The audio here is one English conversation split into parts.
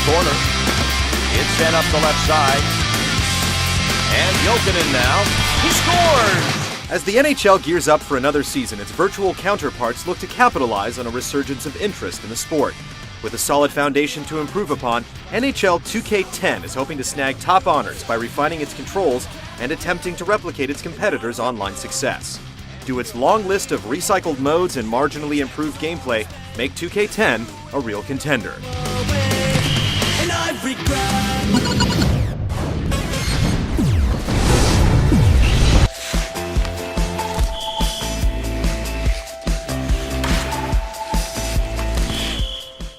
the corner. It's sent up the left side. And Jokinen now. He scores! As the NHL gears up for another season, its virtual counterparts look to capitalize on a resurgence of interest in the sport. With a solid foundation to improve upon, NHL 2K10 is hoping to snag top honors by refining its controls and attempting to replicate its competitors' online success. Do its long list of recycled modes and marginally improved gameplay make 2K10 a real contender?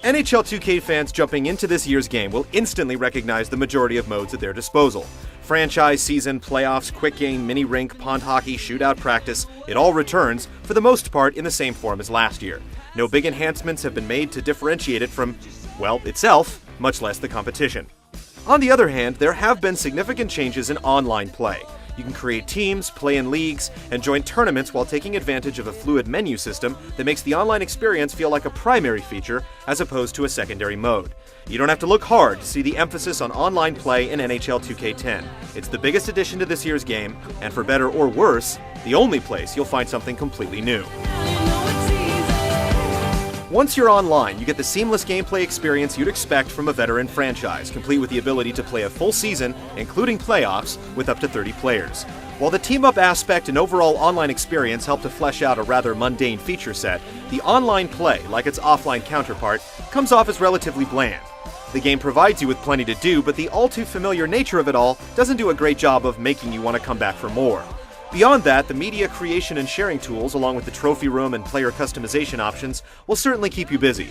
NHL 2K fans jumping into this year's game will instantly recognize the majority of modes at their disposal. Franchise, season, playoffs, quick game, mini rink, pond hockey, shootout practice, it all returns, for the most part, in the same form as last year. No big enhancements have been made to differentiate it from, well, itself, much less the competition. On the other hand, there have been significant changes in online play. You can create teams, play in leagues, and join tournaments while taking advantage of a fluid menu system that makes the online experience feel like a primary feature as opposed to a secondary mode. You don't have to look hard to see the emphasis on online play in NHL 2K10. It's the biggest addition to this year's game, and for better or worse, the only place you'll find something completely new. Once you're online, you get the seamless gameplay experience you'd expect from a veteran franchise, complete with the ability to play a full season, including playoffs, with up to 30 players. While the team-up aspect and overall online experience help to flesh out a rather mundane feature set, the online play, like its offline counterpart, comes off as relatively bland. The game provides you with plenty to do, but the all-too-familiar nature of it all doesn't do a great job of making you want to come back for more. Beyond that, the media creation and sharing tools, along with the trophy room and player customization options, will certainly keep you busy.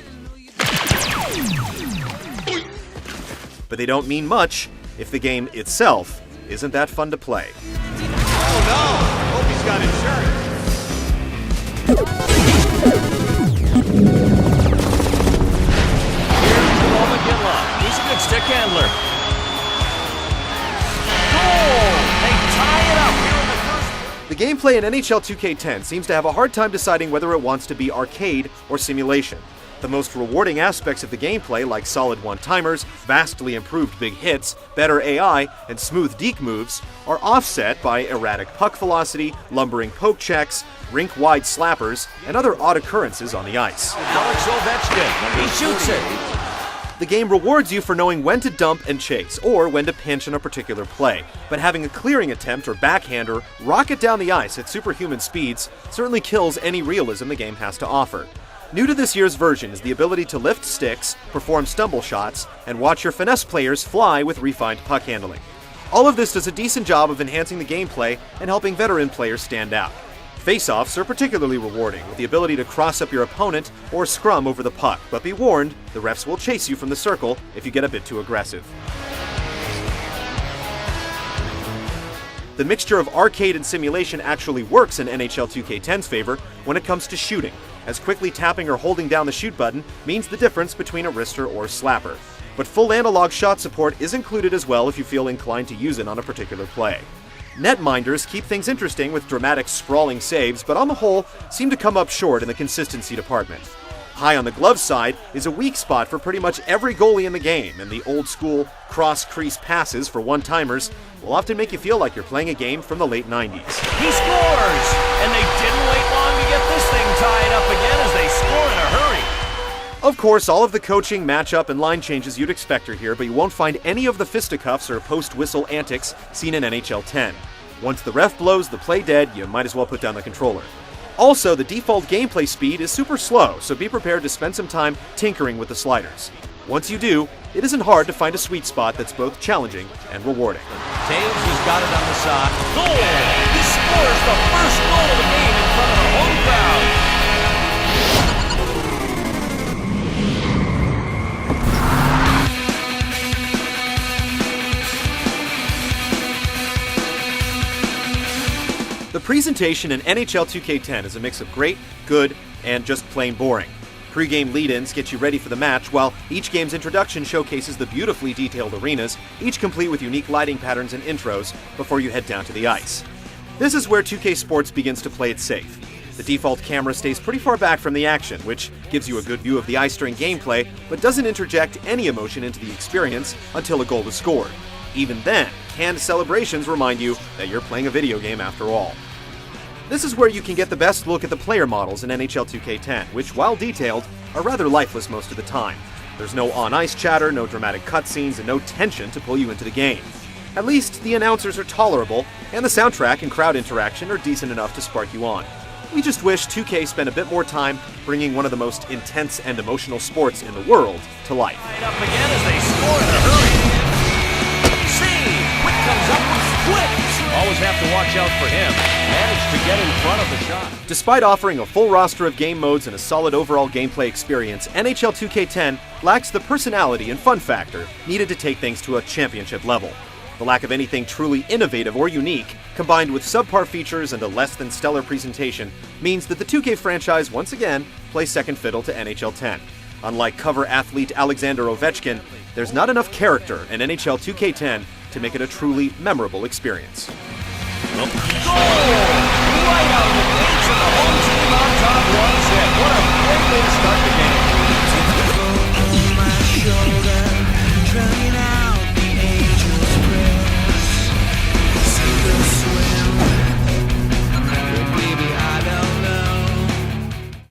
But they don't mean much if the game itself isn't that fun to play. Oh no! Hope he's got insurance. Here's Joel McGinley. He's a good stick handler. Goal! They tie it up here in the first. The gameplay in NHL 2K10 seems to have a hard time deciding whether it wants to be arcade or simulation. The most rewarding aspects of the gameplay, like solid one-timers, vastly improved big hits, better AI, and smooth deke moves, are offset by erratic puck velocity, lumbering poke checks, rink-wide slappers, and other odd occurrences on the ice. Alex Ovechkin, he shoots it. The game rewards you for knowing when to dump and chase, or when to pinch in a particular play, but having a clearing attempt or backhander rocket down the ice at superhuman speeds certainly kills any realism the game has to offer. New to this year's version is the ability to lift sticks, perform stumble shots, and watch your finesse players fly with refined puck handling. All of this does a decent job of enhancing the gameplay and helping veteran players stand out. Face-offs are particularly rewarding, with the ability to cross up your opponent or scrum over the puck, but be warned, the refs will chase you from the circle if you get a bit too aggressive. The mixture of arcade and simulation actually works in NHL 2K10's favor when it comes to shooting, as quickly tapping or holding down the shoot button means the difference between a wrister or a slapper. But full analog shot support is included as well if you feel inclined to use it on a particular play. Netminders keep things interesting with dramatic sprawling saves, but on the whole seem to come up short in the consistency department. High on the glove side is a weak spot for pretty much every goalie in the game, and the old-school cross-crease passes for one-timers will often make you feel like you're playing a game from the late 90s. He scores! And they didn't wait long to get this thing tied up again as they score in a hurry. Of course, all of the coaching, matchup, and line changes you'd expect are here, but you won't find any of the fisticuffs or post-whistle antics seen in NHL 10. Once the ref blows the play dead, you might as well put down the controller. Also, the default gameplay speed is super slow, so be prepared to spend some time tinkering with the sliders. Once you do, it isn't hard to find a sweet spot that's both challenging and rewarding. Taves has got it on the side. Goal! He scores the first goal of the game in front of the home crowd. The presentation in NHL 2K10 is a mix of great, good, and just plain boring. Pre-game lead-ins get you ready for the match, while each game's introduction showcases the beautifully detailed arenas, each complete with unique lighting patterns and intros before you head down to the ice. This is where 2K Sports begins to play it safe. The default camera stays pretty far back from the action, which gives you a good view of the ice during gameplay, but doesn't interject any emotion into the experience until a goal is scored. Even then, canned celebrations remind you that you're playing a video game after all. This is where you can get the best look at the player models in NHL 2K10, which, while detailed, are rather lifeless most of the time. There's no on-ice chatter, no dramatic cutscenes, and no tension to pull you into the game. At least, the announcers are tolerable, and the soundtrack and crowd interaction are decent enough to spark you on. We just wish 2K spent a bit more time bringing one of the most intense and emotional sports in the world to life. Right up again as they score in a hurry. Save! Quick comes up with Quick! Always have to watch out for him. Managed to get in front of the shot. Despite offering a full roster of game modes and a solid overall gameplay experience, NHL 2K10 lacks the personality and fun factor needed to take things to a championship level. The lack of anything truly innovative or unique, combined with subpar features and a less than stellar presentation, means that the 2K franchise once again plays second fiddle to NHL 10. Unlike cover athlete Alexander Ovechkin, there's not enough character in NHL 2K10 to make it a truly memorable experience. Goal!